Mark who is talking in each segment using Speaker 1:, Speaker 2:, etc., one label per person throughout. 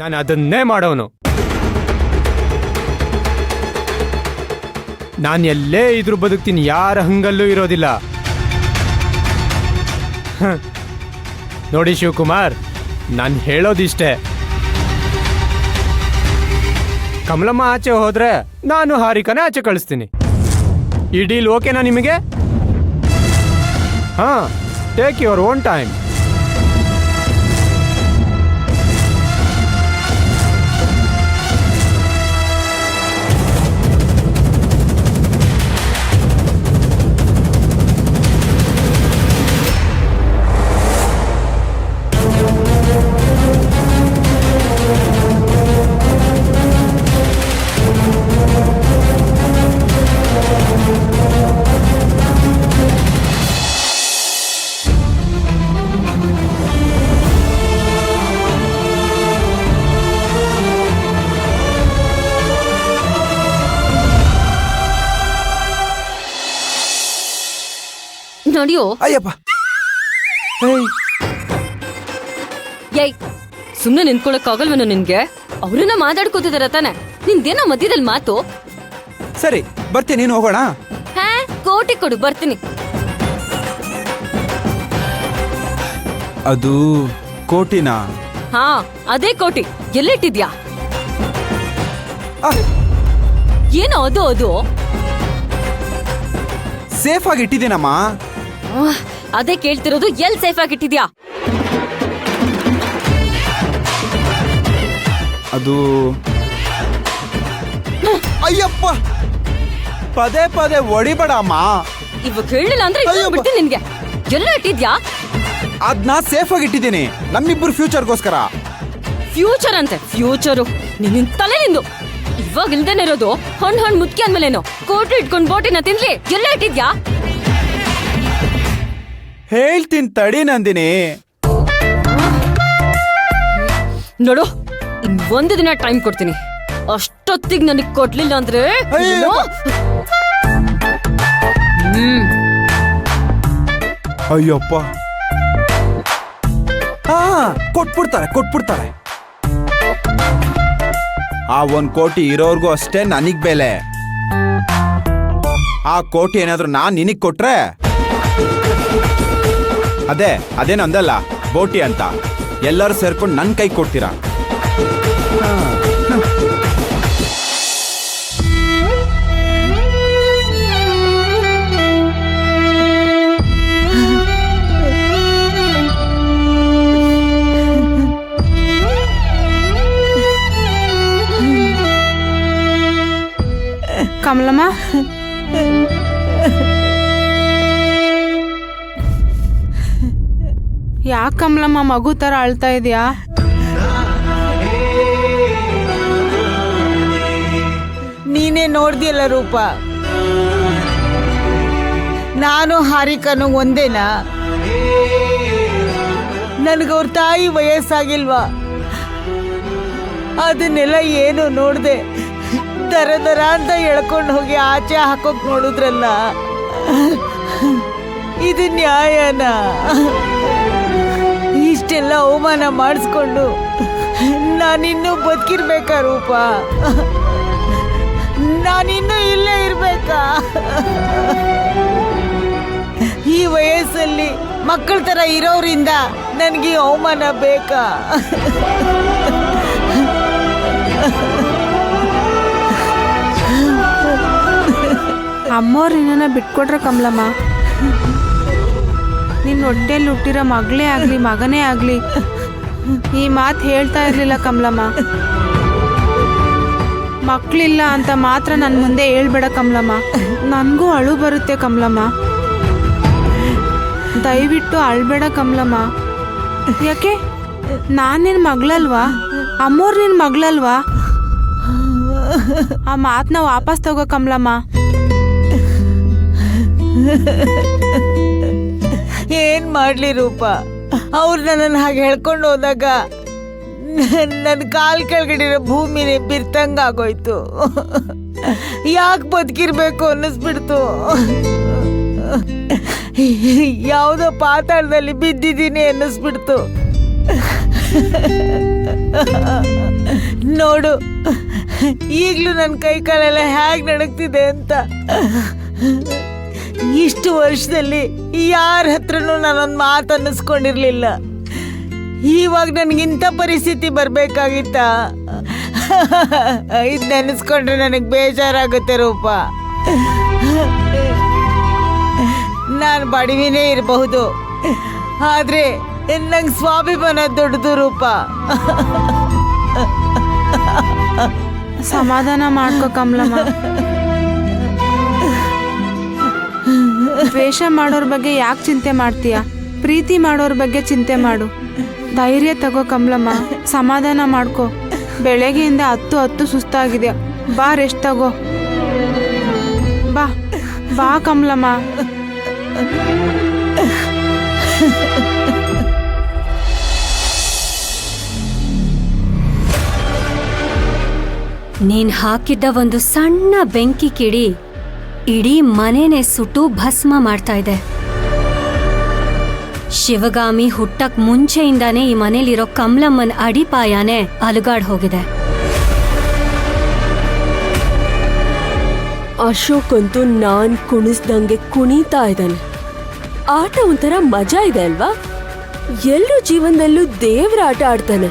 Speaker 1: ನಾನು ಅದನ್ನೇ ಮಾಡೋನು. ನಾನು ಎಲ್ಲೇ ಇದ್ರೂ ಬದುಕ್ತೀನಿ, ಯಾರ ಹಂಗಲ್ಲೂ ಇರೋದಿಲ್ಲ. ನೋಡಿ ಶಿವಕುಮಾರ್, ನಾನು ಹೇಳೋದಿಷ್ಟೇ, ಕಮಲಮ್ಮ ಆಚೆ ಹೋದ್ರೆ ನಾನು ಹಾರಿಕನೇ ಆಚೆ ಕಳಿಸ್ತೀನಿ. ಈ ಡೀಲ್ ಓಕೆನಾ ನಿಮಗೆ? ಹಾ, ಟೇಕ್ ಯುವರ್ ಓನ್ ಟೈಮ್.
Speaker 2: ನೋಡಿಯೋ
Speaker 3: ಅಯ್ಯಪ್ಪ,
Speaker 2: ಏಯ್, ಸುಮ್ನೆ ನಿಂತ್ಕೊಳಕ್ಕಾಗಲ್ವೇನೋ ನಿನ್ಗೆ? ಅವ್ರನ್ನ ಮಾತಾಡ್ಕೋತಿದಾರ ತಾನೆ, ನಿಂದೇನೋ ಮಧ್ಯದಲ್ಲಿ ಮಾತು.
Speaker 3: ಸರಿ ಬರ್ತೀನಿ, ನೀನು ಹೋಗೋಣ.
Speaker 2: ಹಾ, ಕೋಟಿ ಕೊಡು, ಬರ್ತೀನಿ.
Speaker 3: ಅದು ಕೋಟಿನ?
Speaker 2: ಹಾ, ಅದೇ ಕೋಟಿ. ಎಲ್ಲಿಟ್ಟಿದ್ಯಾ? ಏನೋ ಅದು ಅದು
Speaker 3: ಸೇಫ್ ಆಗಿ ಇಟ್ಟಿದ್ದೀನಮ್ಮ.
Speaker 2: ಅದೇ ಕೇಳ್ತಿರೋದು, ಎಲ್ ಸೇಫ್ ಆಗಿ ಇಟ್ಟಿದ್ಯಾ?
Speaker 3: ಅದು ಅಯ್ಯಪ್ಪ, ಪದೇ ಪದೇ ಹೊಡಿಬೇಡ ಅಮ್ಮ.
Speaker 2: ಇವಾಗ ಹೇಳಿಲ್ಲ ಅಂದ್ರೆ ಬಿಡ್ತೀನಿ ನಿನ್ಗೆ. ಎಲ್ಲ ಇಟ್ಟಿದ್ಯಾ?
Speaker 3: ಅದನ್ನ ಸೇಫ್ ಆಗಿ ಇಟ್ಟಿದ್ದೀನಿ, ನಮ್ಮಿಬ್ಬರು ಫ್ಯೂಚರ್ಗೋಸ್ಕರ.
Speaker 2: ಫ್ಯೂಚರ್ ಅಂತೆ ಫ್ಯೂಚರು? ನಿನ್ನ ತಲೆ ನಿಂದು. ಇವಾಗ ಇಲ್ದೇನೆ ಇರೋದು ಹಣ್ಣು ಮುದ್ಕಿ ಅಂದ್ಮೇಲೇನು ಕೋಟಿ ಇಟ್ಕೊಂಡ್ ಬೋಟಿನ ತಿನ್ಲಿ. ಎಲ್ಲ ಇಟ್ಟಿದ್ಯಾ?
Speaker 3: ಹೇಳ್ತೀನಿ ತಡಿ ನಂದಿನಿ.
Speaker 2: ನೋಡು, ಒಂದು ದಿನ ಟೈಮ್ ಕೊಡ್ತೀನಿ. ಅಷ್ಟೊತ್ತಿಗೆ ನನಗ್ ಕೊಡ್ಲಿಲ್ಲ ಅಂದ್ರೆ
Speaker 3: ಅಯ್ಯಪ್ಪ, ಹಾ, ಕೊಟ್ಬಿಡ್ತಾರೆ. ಆ 1 ಕೋಟಿ ಇರೋರ್ಗೂ ಅಷ್ಟೇ ನನಗ್ ಬೆಲೆ. ಆ ಕೋಟಿ ಏನಾದ್ರು ನಾನ್ ನಿನಗ್ ಕೊಟ್ರೆ, ಅದೇನು ಅಂದಲ್ಲ ಬೋಟಿ ಅಂತ, ಎಲ್ಲರೂ ಸೇರ್ಕೊಂಡು ನನ್ನ ಕೈ ಕೊಡ್ತೀರಾ.
Speaker 4: ಕಮಲಮ್ಮ, ಯಾಕೆ ಕಮಲಮ್ಮ ಮಗು ತರ ಅಳ್ತಾ ಇದೆಯಾ?
Speaker 5: ನೀನೇ ನೋಡ್ದಿಯಲ್ಲ ರೂಪ, ನಾನು ಹಾರಿಕನು ಒಂದೇನಾ? ನನಗವ್ರ ತಾಯಿ ವಯಸ್ಸಾಗಿಲ್ವಾ? ಅದನ್ನೆಲ್ಲ ಏನು ನೋಡ್ದೆ ದರ ಅಂತ ಎಳ್ಕೊಂಡು ಹೋಗಿ ಆಚೆ ಹಾಕೋಕ್ ನೋಡಿದ್ರಲ್ಲ, ಇದು ನ್ಯಾಯನಾ? ಇಷ್ಟೆಲ್ಲ ಅವಮಾನ ಮಾಡಿಸ್ಕೊಂಡು ನಾನಿನ್ನೂ ಬದುಕಿರ್ಬೇಕಾ ರೂಪ? ನಾನಿನ್ನೂ ಇಲ್ಲೇ ಇರ್ಬೇಕಾ? ಈ ವಯಸ್ಸಲ್ಲಿ ಮಕ್ಕಳ ತರ ಇರೋರಿಂದ ನನಗೆ ಅವಮಾನ ಬೇಕಾ?
Speaker 4: ಅಮ್ಮವ್ರು ನಿನ್ನ ಬಿಟ್ಕೊಟ್ರ ಕಮಲಮ್ಮ. ನಿನ್ನ ಹೊಟ್ಟೆಯಲ್ಲಿ ಹುಟ್ಟಿರೋ ಮಗಳೇ ಆಗ್ಲಿ ಮಗನೇ ಆಗ್ಲಿ ಈ ಮಾತು ಹೇಳ್ತಾ ಇರ್ಲಿಲ್ಲ ಕಮಲಮ್ಮ. ಮಕ್ಕಳಿಲ್ಲ ಅಂತ ಮಾತ್ರ ನನ್ನ ಮುಂದೆ ಹೇಳ್ಬೇಡ ಕಮಲಮ್ಮ. ನನಗೂ ಅಳು ಬರುತ್ತೆ ಕಮಲಮ್ಮ. ದಯವಿಟ್ಟು ಅಳ್ಬೇಡ ಕಮಲಮ್ಮ. ಯಾಕೆ, ನಾನು ನಿನ್ನ ಮಗಳಲ್ವಾ? ಅಮ್ಮವ್ರು ನಿನ್ನ ಮಗಳಲ್ವಾ? ಆ ಮಾತನ್ನ ವಾಪಸ್ ತಗೋ ಕಮಲಮ್ಮ.
Speaker 5: ಏನ್ ಮಾಡ್ಲಿ ರೂಪ, ಅವ್ರು ನನ್ನನ್ನು ಹಾಗೆ ಹೇಳ್ಕೊಂಡು ಹೋದಾಗ ನನ್ನ ಕಾಲ್ ಕೆಳಗಡಿರೋ ಭೂಮಿನೇ ಬಿರ್ತಂಗ ಆಗೋಯ್ತು. ಯಾಕೆ ಬದುಕಿರ್ಬೇಕು ಅನ್ನಿಸ್ಬಿಡ್ತು. ಯಾವುದೋ ಪಾತಾಳದಲ್ಲಿ ಬಿದ್ದಿದ್ದೀನಿ ಅನ್ನಿಸ್ಬಿಡ್ತು. ನೋಡು ಈಗಲೂ ನನ್ನ ಕೈ ಕಾಲೆಲ್ಲ ಹೇಗೆ ನಡಕ್ತಿದೆ ಅಂತ. ಇಷ್ಟು ವರ್ಷದಲ್ಲಿ ಯಾರ ಹತ್ರನೂ ನಾನೊಂದು ಮಾತು ಅನ್ನಿಸ್ಕೊಂಡಿರ್ಲಿಲ್ಲ. ಇವಾಗ ನನಗಿಂಥ ಪರಿಸ್ಥಿತಿ ಬರ್ಬೇಕಾಗಿತ್ತ? ಇದು ನೆನೆಸ್ಕೊಂಡ್ರೆ ನನಗೆ ಬೇಜಾರಾಗುತ್ತೆ ರೂಪ. ನಾನು ಬಡವಿನೇ ಇರಬಹುದು, ಆದ್ರೆ ನಂಗೆ ಸ್ವಾಭಿಮಾನ ದೊಡ್ಡದು ರೂಪ.
Speaker 4: ಸಮಾಧಾನ ಮಾಡ್ಕೋ ಕಮಲಮ್ಮ. ದ್ವೇಷ ಮಾಡೋರ್ ಬಗ್ಗೆ ಯಾಕೆ ಚಿಂತೆ ಮಾಡ್ತೀಯ? ಪ್ರೀತಿ ಮಾಡೋರ್ ಬಗ್ಗೆ ಚಿಂತೆ ಮಾಡು. ಧೈರ್ಯ ತಗೋ ಕಮಲಮ್ಮ, ಸಮಾಧಾನ ಮಾಡ್ಕೋ. ಬೆಳಗ್ಗೆಯಿಂದ ಹತ್ತು ಸುಸ್ತಾಗಿದೆ. ಬಾ ರೆಸ್ಟ್ ತಗೋ. ಬಾ ಬಾ ಕಮಲಮ್ಮ.
Speaker 2: ನೀನ್ ಹಾಕಿದ್ದ ಒಂದು ಸಣ್ಣ ಬೆಂಕಿ ಕಿಡಿ ಇಡೀ ಮನೆನೇ ಸುಟ್ಟು ಭಸ್ಮ ಮಾಡ್ತಾ ಇದೆ. ಶಿವಗಾಮಿ ಹುಟ್ಟಕ್ ಮುಂಚೆಯಿಂದಾನೇ ಈ ಮನೇಲಿರೋ ಕಮಲಮ್ಮನ್ ಅಡಿಪಾಯನೇ ಅಲುಗಾಡ್ ಹೋಗಿದೆ.
Speaker 6: ಅಶೋಕ್ ಅಂತೂ ನಾನ್ ಕುಣಿಸ್ದಂಗೆ ಕುಣಿತಾ ಇದ್ದಾನೆ. ಆಟ ಒಂಥರ ಮಜಾ ಇದೆ ಅಲ್ವಾ? ಎಲ್ರ ಜೀವನದಲ್ಲೂ ದೇವ್ರ ಆಟ ಆಡ್ತಾನೆ,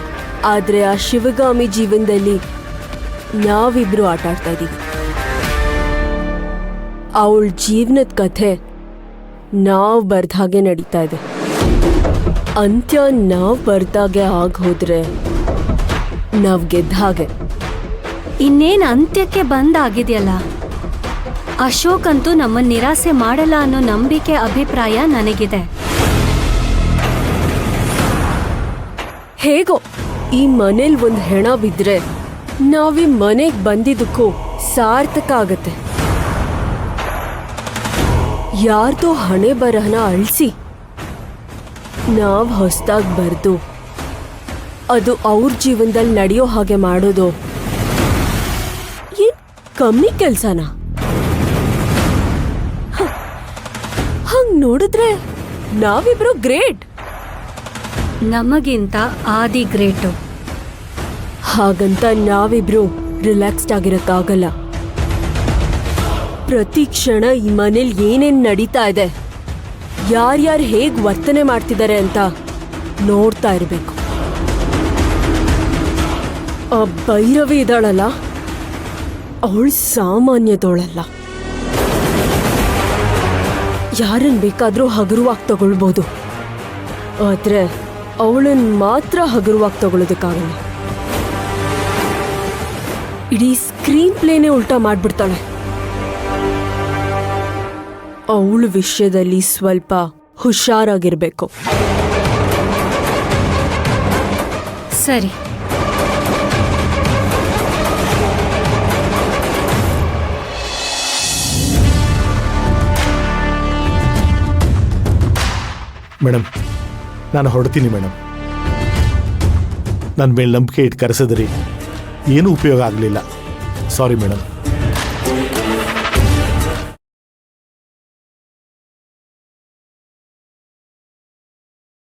Speaker 6: ಆದ್ರೆ ಆ ಶಿವಗಾಮಿ ಜೀವನದಲ್ಲಿ ನಾವಿಬ್ರು ಆಟ ಆಡ್ತಾ ಇದೀವಿ. ಅವಳ ಜೀವನದ ಕಥೆ ನಾವ್ ಬರ್ದ ಹಾಗೆ ನಡೀತಾ ಇದೆ. ಅಂತ್ಯ ನಾವ್ ಬರ್ದಾಗೆ ಆಗ ಹೋದ್ರೆ ನಾವ್ ಗೆದ್ದ ಹಾಗೆ.
Speaker 2: ಇನ್ನೇನ್ ಅಂತ್ಯಕ್ಕೆ ಬಂದಾಗಿದೆಯಲ್ಲ. ಅಶೋಕ್ ಅಂತೂ ನಮ್ಮನ್ನ ನಿರಾಸೆ ಮಾಡಲ್ಲ ಅನ್ನೋ ನಂಬಿಕೆ ಅಭಿಪ್ರಾಯ ನನಗಿದೆ.
Speaker 6: ಹೇಗೋ ಈ ಮನೇಲಿ ಒಂದ್ ಹೆಣ ಬಿದ್ರೆ ನಾವೀ ಮನೆಗ್ ಬಂದಿದ್ದಕ್ಕೂ ಸಾರ್ಥಕ ಆಗತ್ತೆ. ಯಾರ್ದೋ ಹಣೆ ಬರಹನ ಅಳಿಸಿ ನಾವ್ ಹೊಸ್ದಾಗ್ ಬರ್ದು ಅದು ಅವ್ರ ಜೀವನದಲ್ಲಿ ನಡೆಯೋ ಹಾಗೆ ಮಾಡೋದು ಏನ್ ಕಮ್ಮಿ ಕೆಲ್ಸನಾ? ಹಂಗ್ ನೋಡಿದ್ರೆ ನಾವಿಬ್ರು ಗ್ರೇಟ್.
Speaker 2: ನಮಗಿಂತ ಆದಿ ಗ್ರೇಟು.
Speaker 6: ಹಾಗಂತ ನಾವಿಬ್ರು ರಿಲ್ಯಾಕ್ಸ್ಡ್ ಆಗಿರಕ್ಕಾಗಲ್ಲ. ಪ್ರತಿ ಕ್ಷಣ ಈ ಮನೇಲಿ ಏನೇನ್ ನಡೀತಾ ಇದೆ, ಯಾರ್ಯಾರು ಹೇಗ್ ವರ್ತನೆ ಮಾಡ್ತಿದ್ದಾರೆ ಅಂತ ನೋಡ್ತಾ ಇರ್ಬೇಕು. ಆ ಭೈರವಿ ಇದ್ದಾಳಲ್ಲ, ಅವಳು ಸಾಮಾನ್ಯದವಳಲ್ಲ. ಯಾರನ್ ಬೇಕಾದ್ರೂ ಹಗುರವಾಗಿ ತಗೊಳ್ಬೋದು, ಆದ್ರೆ ಅವಳನ್ ಮಾತ್ರ ಹಗುರವಾಗಿ ತಗೊಳ್ಳೋದಕ್ಕಾಗಲ್ಲ. ಇಡೀ ಸ್ಕ್ರೀನ್ ಪ್ಲೇನೇ ಉಲ್ಟಾ ಮಾಡ್ಬಿಡ್ತಾಳೆ. ಅವಳ ವಿಷಯದಲ್ಲಿ ಸ್ವಲ್ಪ ಹುಷಾರಾಗಿರ್ಬೇಕು.
Speaker 2: ಸರಿ,
Speaker 7: ಮೇಡಮ್, ನಾನು ಹೊರಡ್ತೀನಿ ಮೇಡಮ್. ನನ್ನ ಮೇಲೆ ನಂಬಿಕೆ ಇಟ್ಟು ಕರೆಸಿದ್ರಿ, ಏನೂ ಉಪಯೋಗ ಆಗಲಿಲ್ಲ. Sorry madam.